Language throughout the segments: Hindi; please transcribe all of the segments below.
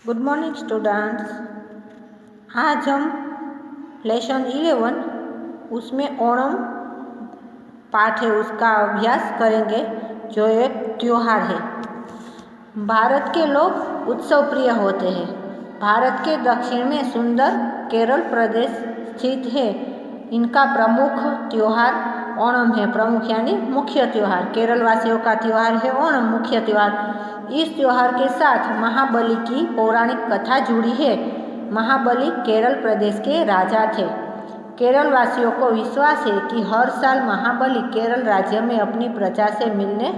Good morning students. आज हम लेसन 11 उसमें ओणम पाठ है उसका अभ्यास करेंगे, जो एक त्योहार है। भारत के लोग उत्सव प्रिय होते हैं। भारत के दक्षिण में सुंदर केरल प्रदेश स्थित है। इनका प्रमुख त्योहार ओणम है। प्रमुख यानी मुख्य त्यौहार, केरल वासियों का त्यौहार है ओणम, मुख्य त्यौहार। इस त्यौहार के साथ महाबली की पौराणिक कथा जुड़ी है। महाबली केरल प्रदेश के राजा थे। केरल वासियों को विश्वास है कि हर साल महाबली केरल राज्य में अपनी प्रजा से मिलने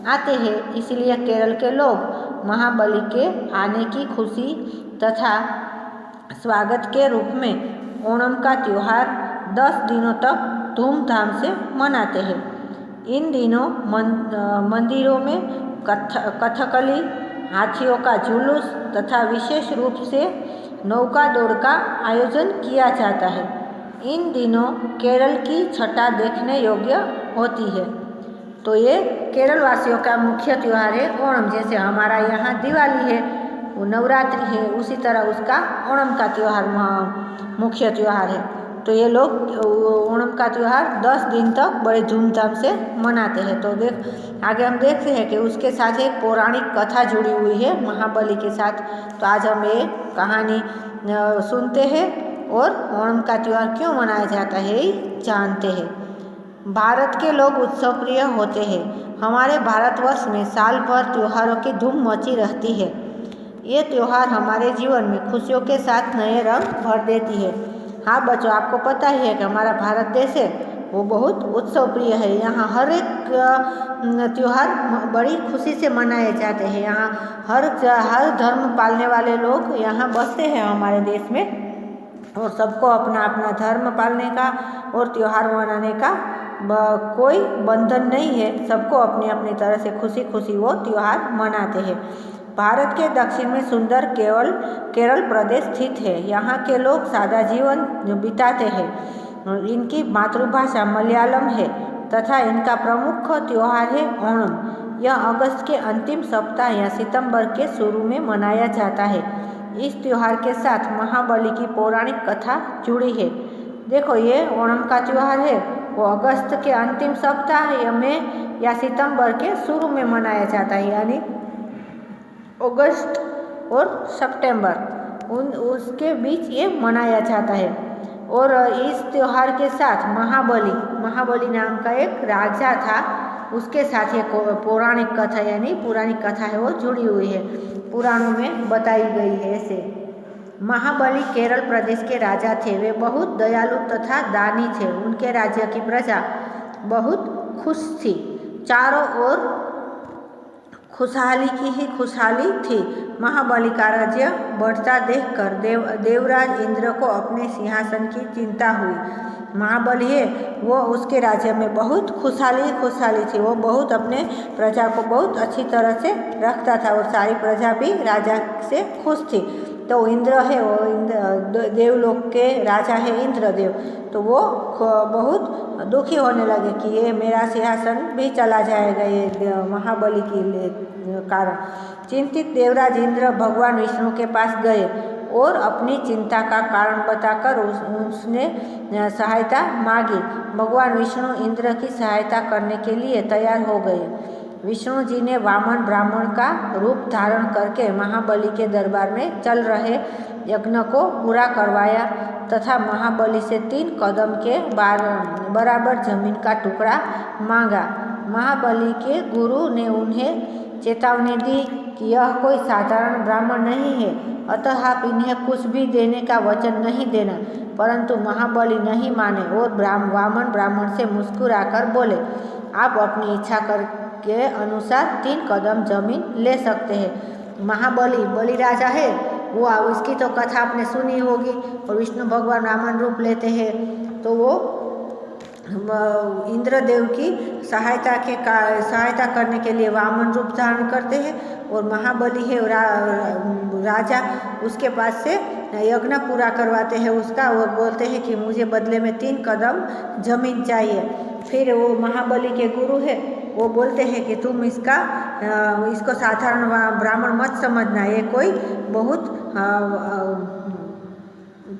आते हैं, इसलिए केरल के लोग महाबली के आने की खुशी तथा स्वागत के रूप में ओणम का त्यौहार 10 दिनों तक धूमधाम से मनाते हैं। इन दिनों मंदिरों में कथकली, हाथियों का जुलूस तथा विशेष रूप से नौका दौड़ का आयोजन किया जाता है। इन दिनों केरल की छटा देखने योग्य होती है। तो ये केरल वासियों का मुख्य त्यौहार है ओणम। जैसे हमारा यहाँ दिवाली है, वो नवरात्रि है, उसी तरह उसका ओणम का त्यौहार मुख्य त्यौहार है। तो ये लोग ओणम का त्यौहार 10 दिन तक बड़े धूमधाम से मनाते हैं। तो आगे हम देखते हैं कि उसके साथ एक पौराणिक कथा जुड़ी हुई है महाबली के साथ। तो आज हम ये कहानी सुनते हैं और ओणम का त्यौहार क्यों मनाया जाता है जानते हैं। भारत के लोग उत्सव प्रिय होते हैं। हमारे भारतवर्ष में साल भर त्योहारों की धूम मची रहती है। ये त्यौहार हमारे जीवन में खुशियों के साथ नए रंग भर देती है। हाँ बच्चों, आपको पता ही है कि हमारा भारत देश है वो बहुत उत्सव प्रिय है। यहाँ हर एक त्यौहार बड़ी खुशी से मनाए जाते हैं। यहाँ हर धर्म पालने वाले लोग यहाँ बसते हैं हमारे देश में, और सबको अपना अपना धर्म पालने का और त्यौहार मनाने का कोई बंधन नहीं है। सबको अपनी अपनी तरह से खुशी खुशी वो त्यौहार मनाते हैं। भारत के दक्षिण में सुंदर केरल प्रदेश स्थित है। यहाँ के लोग सादा जीवन बिताते हैं। इनकी मातृभाषा मलयालम है तथा इनका प्रमुख त्यौहार है ओणम। यह अगस्त के अंतिम सप्ताह या सितंबर के शुरू में मनाया जाता है। इस त्यौहार के साथ महाबली की पौराणिक कथा जुड़ी है। देखो, ये ओणम का त्यौहार है वो अगस्त के अंतिम सप्ताह में या सितंबर के शुरू में मनाया जाता है, यानी अगस्त और सितंबर उसके बीच ये मनाया जाता है। और इस त्यौहार के साथ महाबली नाम का एक राजा था, उसके साथ ये पौराणिक कथा यानी पुरानी कथा है वो जुड़ी हुई है, पुराणों में बताई गई है। ऐसे महाबली केरल प्रदेश के राजा थे। वे बहुत दयालु तथा दानी थे। उनके राज्य की प्रजा बहुत खुश थी। चारों ओर खुशहाली की ही खुशहाली थी। महाबली का राज्य बढ़ता देखकर देवराज इंद्र को अपने सिंहासन की चिंता हुई। महाबली है वो उसके राज्य में बहुत खुशहाली थी। वो बहुत अपने प्रजा को बहुत अच्छी तरह से रखता था और सारी प्रजा भी राजा से खुश थी। तो इंद्र है वो देवलोक के राजा है इंद्रदेव, तो वो बहुत दुखी होने लगे कि ये मेरा सिंहासन भी चला जाएगा ये महाबली के कारण। चिंतित देवराज इंद्र भगवान विष्णु के पास गए और अपनी चिंता का कारण बताकर उसने सहायता मांगी। भगवान विष्णु इंद्र की सहायता करने के लिए तैयार हो गए। विष्णु जी ने वामन ब्राह्मण का रूप धारण करके महाबली के दरबार में चल रहे यज्ञ को पूरा करवाया तथा महाबली से 3 कदम के बराबर जमीन का टुकड़ा मांगा। महाबली के गुरु ने उन्हें चेतावनी दी कि यह कोई साधारण ब्राह्मण नहीं है, अतः आप इन्हें कुछ भी देने का वचन नहीं देना। परंतु महाबली नहीं माने और वामन ब्राह्मण से मुस्कुराकर बोले, आप अपनी इच्छा के अनुसार 3 कदम जमीन ले सकते हैं। बलि राजा है वो, इसकी तो कथा आपने सुनी होगी। और विष्णु भगवान वामन रूप लेते हैं तो वो इंद्रदेव की सहायता करने के लिए वामन रूप धारण करते हैं। और महाबली है राजा, उसके पास से यज्ञ पूरा करवाते हैं उसका, और बोलते हैं कि मुझे बदले में 3 कदम जमीन चाहिए। फिर वो महाबली के गुरु है वो बोलते हैं कि तुम इसको साधारण ब्राह्मण मत समझना, ये कोई बहुत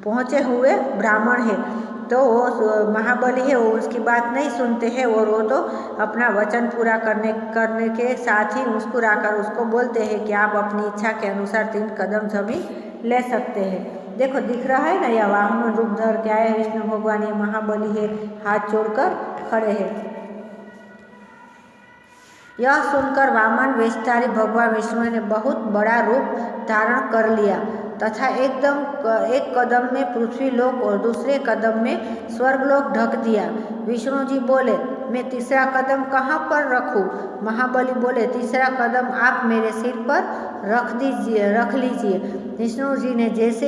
पहुँचे हुए ब्राह्मण है। तो वो महाबली है, वो उसकी बात नहीं सुनते हैं और वो तो अपना वचन पूरा करने के साथ ही मुस्कुराकर उसको बोलते हैं कि आप अपनी इच्छा के अनुसार 3 कदम जमीन ले सकते हैं। देखो दिख रहा है ना, यह वामन रूप धर के आए विष्णु भगवान, ये महाबली है, हाथ जोड़कर खड़े हैं। यह सुनकर वामन वेशधारी भगवान विष्णु ने बहुत बड़ा रूप धारण कर लिया तथा एक कदम में पृथ्वी लोक और दूसरे कदम में स्वर्गलोक ढक दिया। विष्णु जी बोले, मैं तीसरा कदम कहाँ पर रखूं? महाबली बोले, तीसरा कदम आप मेरे सिर पर रख लीजिए। विष्णु जी ने जैसे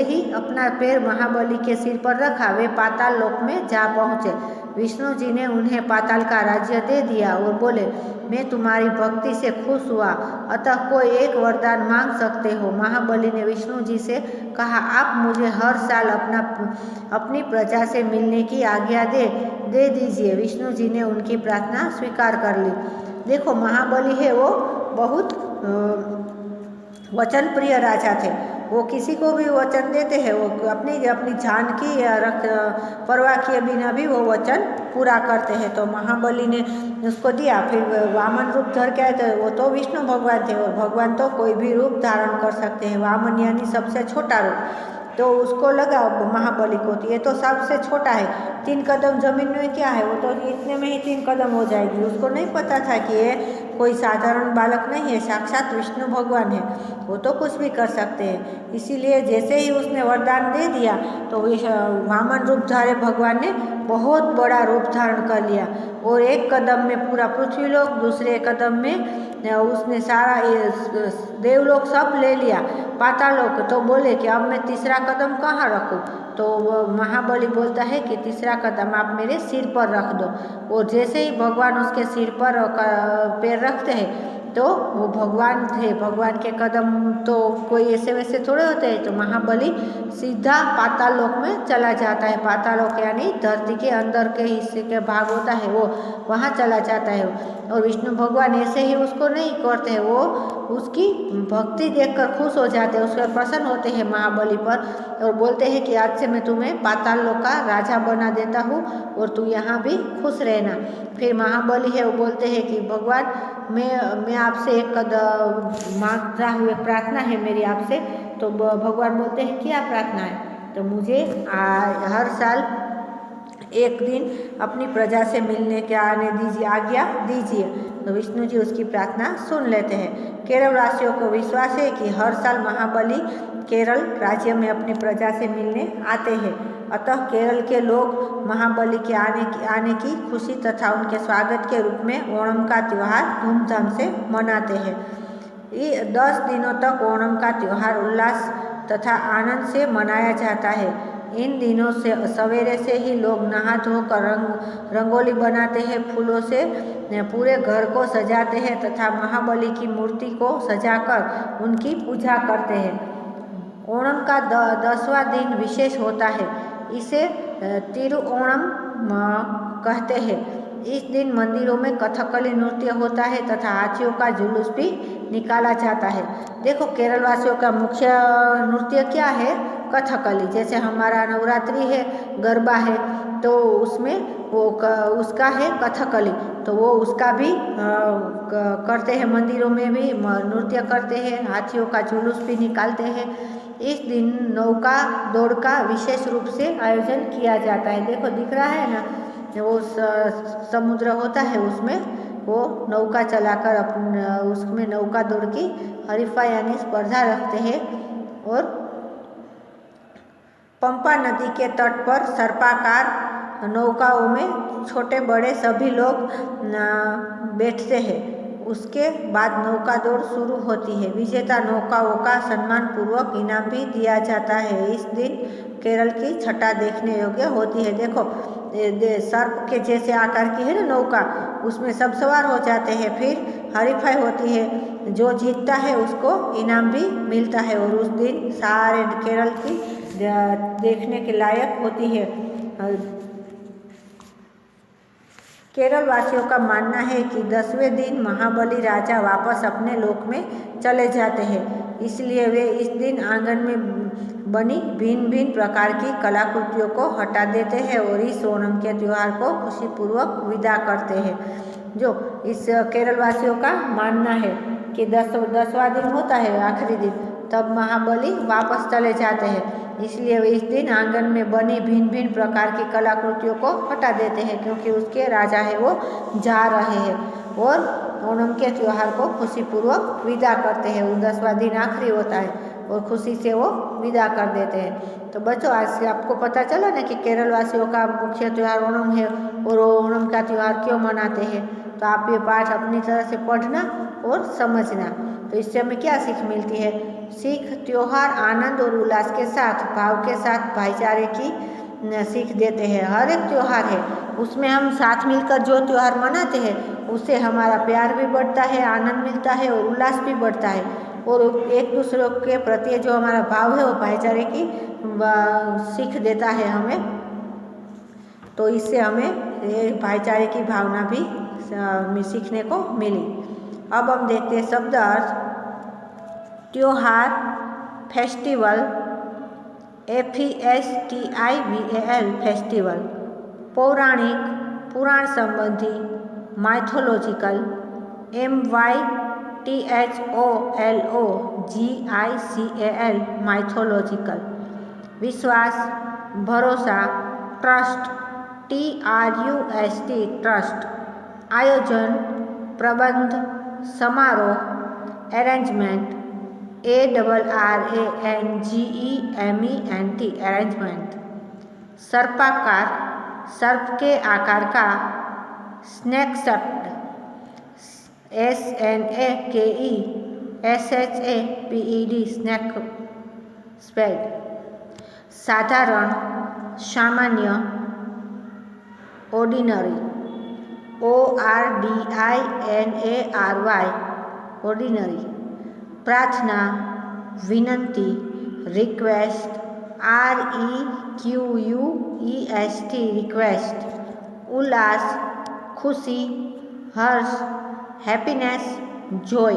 ही अपना पैर महाबली के सिर पर रखा, वे पाताल लोक में जा पहुँचे। विष्णु जी ने उन्हें पाताल का राज्य दे दिया और बोले, मैं तुम्हारी भक्ति से खुश हुआ, अतः कोई एक वरदान मांग सकते हो। महाबली ने विष्णु जी से कहा, आप मुझे हर साल अपनी प्रजा से मिलने की आज्ञा दे दीजिए। विष्णु जी ने उनकी प्रार्थना स्वीकार कर ली। देखो महाबली है, वो बहुत वचन प्रिय राजा थे। वो किसी को भी वचन देते हैं, वो अपनी जान की परवाह किए बिना भी वो वचन पूरा करते हैं। तो महाबली ने उसको दिया। फिर वामन रूप धर के आए, तो वो तो विष्णु भगवान थे और भगवान तो कोई भी रूप धारण कर सकते हैं। वामन यानी सबसे छोटा रूप। तो उसको लगा महाबली को, तो ये तो सबसे छोटा है, 3 कदम जमीन में क्या है, वो तो इतने में ही 3 कदम हो जाएगी। उसको नहीं पता था कि ये कोई साधारण बालक नहीं है, साक्षात विष्णु भगवान है, वो तो कुछ भी कर सकते हैं। इसीलिए जैसे ही उसने वरदान दे दिया, तो वामन रूपधारी भगवान ने बहुत बड़ा रूप धारण कर लिया और एक कदम में पूरा पृथ्वीलोक, दूसरे कदम में उसने सारा देवलोक सब ले लिया, पातालोक। तो बोले कि अब मैं तीसरा कदम कहाँ रखूँ? तो महाबली बोलता है कि तीसरा कदम आप मेरे सिर पर रख दो। और जैसे ही भगवान उसके सिर पर पैर रखते हैं, तो वो भगवान थे, भगवान के कदम तो कोई ऐसे वैसे थोड़े होते हैं। तो महाबली सीधा पाताल लोक में चला जाता है। पाताल लोक यानी धरती के अंदर के हिस्से के भाग होता है, वो वहाँ चला जाता है। और विष्णु भगवान ऐसे ही उसको नहीं करते हैं, वो उसकी भक्ति देखकर खुश हो जाते हैं, उस पर प्रसन्न होते हैं महाबली पर और बोलते हैं कि आज से मैं तुम्हें पाताल लोक का राजा बना देता हूँ और तू यहाँ भी खुश रहना। फिर महाबली है, वो बोलते हैं कि भगवान मैं आपसे एक कदम मांग रहा हूँ, एक प्रार्थना है मेरी आपसे। तो भगवान बोलते हैं क्या प्रार्थना है? तो मुझे हर साल एक दिन अपनी प्रजा से मिलने के आने दीजिए, आज्ञा दीजिए। तो विष्णु जी उसकी प्रार्थना सुन लेते हैं। केरल वासियों को विश्वास है कि हर साल महाबली केरल राज्य में अपनी प्रजा से मिलने आते हैं, अतः केरल के लोग महाबली के आने की खुशी तथा उनके स्वागत के रूप में ओणम का त्यौहार धूमधाम से मनाते हैं। 10 दिनों तक ओणम का त्यौहार उल्लास तथा आनंद से मनाया जाता है। इन दिनों से सवेरे से ही लोग नहा धोकर रंगोली बनाते हैं, फूलों से पूरे घर को सजाते हैं तथा महाबली की मूर्ति को सजाकर उनकी पूजा करते हैं। ओणम का 10वां दिन विशेष होता है, इसे तिरुओणम कहते हैं। इस दिन मंदिरों में कथकली नृत्य होता है तथा हाथियों का जुलूस भी निकाला जाता है। देखो केरल वासियों का मुख्य नृत्य क्या है? कथकली। जैसे हमारा नवरात्रि है, गरबा है, तो उसमें वो उसका है कथकली, तो वो उसका भी करते हैं, मंदिरों में भी नृत्य करते हैं, हाथियों का जुलूस भी निकालते हैं। इस दिन नौका दौड़ का विशेष रूप से आयोजन किया जाता है। देखो दिख रहा है ना, वो समुद्र होता है, उसमें वो नौका चलाकर उसमें नौका दौड़ की हरीफा यानी स्पर्धा रखते हैं। और पंपा नदी के तट पर सर्पाकार नौकाओं में छोटे बड़े सभी लोग बैठते हैं। उसके बाद नौका दौड़ शुरू होती है। विजेता नौकाओं का सम्मान पूर्वक इनाम भी दिया जाता है। इस दिन केरल की छटा देखने योग्य होती है। देखो सर्प के जैसे आकार की है ना नौका, उसमें सब सवार हो जाते हैं, फिर हरीफाई होती है, जो जीतता है उसको इनाम भी मिलता है। और उस दिन सारे केरल की देखने के लायक होती है। केरल वासियों का मानना है कि 10वें दिन महाबली राजा वापस अपने लोक में चले जाते हैं, इसलिए वे इस दिन आंगन में बनी भिन्न भिन्न प्रकार की कलाकृतियों को हटा देते हैं और इस ओणम के त्यौहार को खुशीपूर्वक विदा करते हैं। जो इस केरल वासियों का मानना है कि 10वां दिन होता है, आखिरी दिन, तब महाबली वापस चले जाते हैं, इसलिए वे इस दिन आंगन में बनी भिन्न भिन्न प्रकार की कलाकृतियों को हटा देते हैं, क्योंकि उसके राजा है वो जा रहे हैं और ओणम के त्यौहार को खुशीपूर्वक विदा करते हैं। 10वां दिन आखिरी होता है और खुशी से वो विदा कर देते हैं। तो बच्चों, आज से आपको पता चला ना कि केरल वासियों का मुख्य त्यौहार ओणम है और वो ओणम का त्यौहार क्यों मनाते हैं। तो आप ये पाठ अपनी तरह से पढ़ना और समझना। तो इससे हमें क्या सीख मिलती है? सीख त्योहार आनंद और उल्लास के साथ, भाव के साथ भाईचारे की सीख देते हैं। हर एक त्यौहार है उसमें हम साथ मिलकर जो त्यौहार मनाते हैं उससे हमारा प्यार भी बढ़ता है, आनंद मिलता है और उल्लास भी बढ़ता है और एक दूसरे के प्रति जो हमारा भाव है वो भाईचारे की सीख देता है हमें। तो इससे हमें ये भाईचारे की भावना भी सीखने को मिली। अब हम देखते हैं शब्द अर्थ। त्योहार, फेस्टिवल, FESTIVAL फेस्टिवल, पौराणिक, पुराण संबंधी, माइथोलॉजिकल, MYTHOLOGICAL माइथोलॉजिकल, विश्वास, भरोसा, ट्रस्ट, TRUST ट्रस्ट, आयोजन, प्रबंध, समारोह, अरेंजमेंट, ARRANGEMENT अरेंजमेंट, सर्पाकार, सर्प के आकार का, स्नेक शब्द, SNAKE SHAPED स्नेक स्पेड, साधारण, सामान्य, ऑर्डिनरी, ORDINARY ऑर्डिनरी, प्रार्थना, विनंती, रिक्वेस्ट, REQUEST रिक्वेस्ट, उल्लास, खुशी, हर्ष, happiness, joy,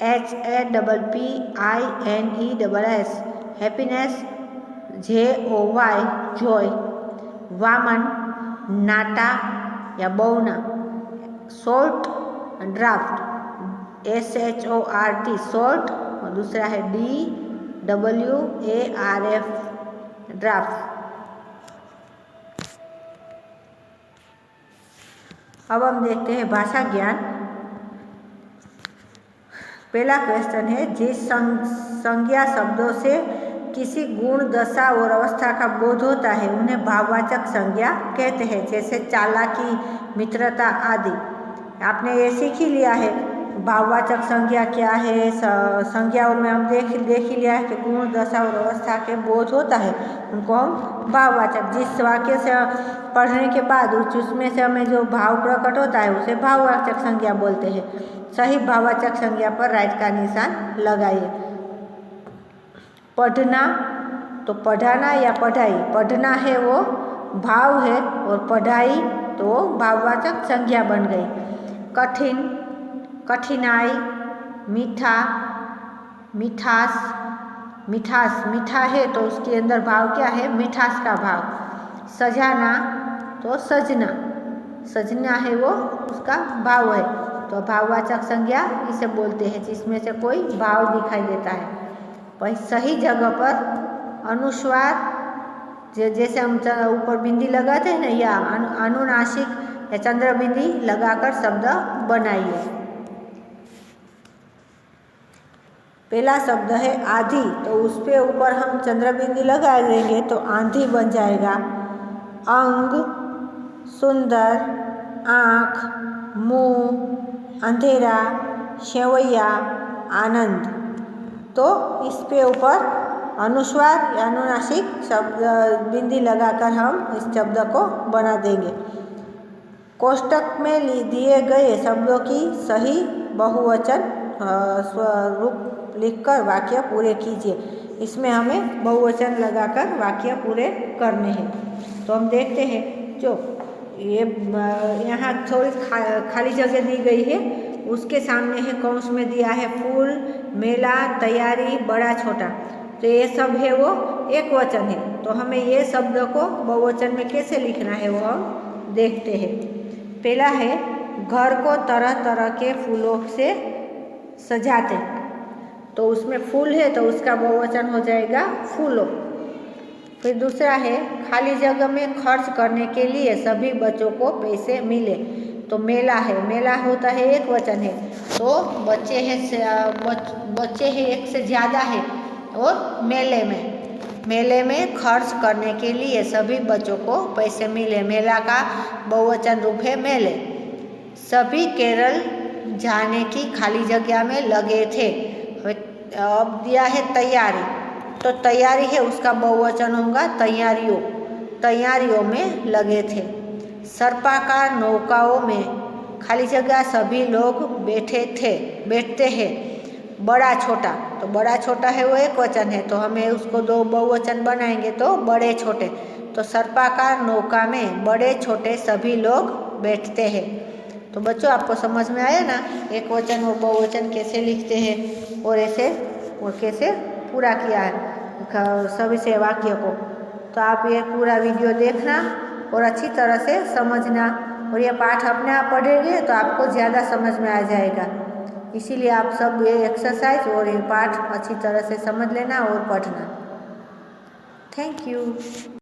HAPPINESS happiness, JOY joy, वामन, नाटा या बौना, सॉल्ट, ड्राफ्ट, SHORT सॉल्ट और दूसरा है DWARF ड्राफ्ट। अब हम देखते हैं भाषा ज्ञान। पहला क्वेश्चन है, जिस संज्ञा शब्दों से किसी गुण, दशा और अवस्था का बोध होता है उन्हें भाववाचक संज्ञा कहते हैं, जैसे चालाकी, मित्रता आदि। आपने ये सीख ही लिया है भाववाचक संज्ञा क्या है। संज्ञाओं में हम देख ही लिया है कि गुण, दशा और अवस्था के बोध होता है उनको हम भाववाचक, जिस वाक्य से पढ़ने के बाद उसमें से हमें जो भाव प्रकट होता है उसे भाववाचक संज्ञा बोलते हैं। सही भाववाचक संज्ञा पर राइट का निशान लगाइए। पढ़ना, तो पढ़ाना या पढ़ाई, पढ़ना है वो भाव है और पढ़ाई तो भाववाचक संज्ञा बन गई। कठिन, कठिनाई, मीठा, मिठास, मिठास, मीठा है तो उसके अंदर भाव क्या है? मिठास का भाव। सजाना, तो सजना, सजना है वो उसका भाव है, तो भाववाचक संज्ञा इसे बोलते हैं जिसमें से कोई भाव दिखाई देता है। वही सही जगह पर अनुस्वार, जैसे हम ऊपर बिंदी लगाते हैं ना, या अनुनासिक या चंद्र बिंदी लगाकर शब्द बनाइए। पहला शब्द है आधी, तो उस पे ऊपर हम चंद्र बिंदी लगा देंगे तो आंधी बन जाएगा। अंग, सुंदर, आँख, मुंह, अंधेरा, सेवैया, आनंद। तो इस पे ऊपर अनुस्वार या अनुनासिक शब्द बिंदी लगाकर हम इस शब्द को बना देंगे। कोष्टक में दिए गए शब्दों की सही बहुवचन स्वरूप लिखकर वाक्य पूरे कीजिए। इसमें हमें बहुवचन लगाकर वाक्य पूरे करने हैं। तो हम देखते हैं, जो ये यहाँ थोड़ी खाली जगह दी गई है, उसके सामने है कौंस में दिया है फूल, मेला, तैयारी, बड़ा छोटा। तो ये सब है वो एक वचन है, तो हमें ये शब्द को बहुवचन में कैसे लिखना है वो हम देखते हैं। पहला है घर को तरह तरह के फूलों से सजाते, तो उसमें फूल है तो उसका बहुवचन हो जाएगा फूलों। फिर दूसरा है खाली जगह में खर्च करने के लिए सभी बच्चों को पैसे मिले, तो मेला है, मेला होता है एक वचन है, तो बच्चे हैं एक से ज़्यादा है, और मेले में खर्च करने के लिए सभी बच्चों को पैसे मिले, मेला का बहुवचन रूप है मेले। सभी केरल जाने की खाली जगह में लगे थे। अब दिया है तैयारी, तो तैयारी है उसका बहुवचन होगा तैयारियों में लगे थे। सर्पाकार नौकाओं में खाली जगह सभी लोग बैठते हैं। बड़ा छोटा, तो बड़ा छोटा है वो एक वचन है, तो हमें उसको दो बहुवचन बनाएंगे तो बड़े छोटे। तो सर्पाकार नौका में बड़े छोटे सभी लोग बैठते हैं। तो बच्चों आपको समझ में आया ना एक वचन और बहुवचन कैसे लिखते हैं और कैसे पूरा किया है सभी से वाक्य को। तो आप ये पूरा वीडियो देखना और अच्छी तरह से समझना, और ये पाठ अपने आप पढ़ेंगे तो आपको ज़्यादा समझ में आ जाएगा। इसीलिए आप सब ये एक्सरसाइज और ये पाठ अच्छी तरह से समझ लेना और पढ़ना। Thank you.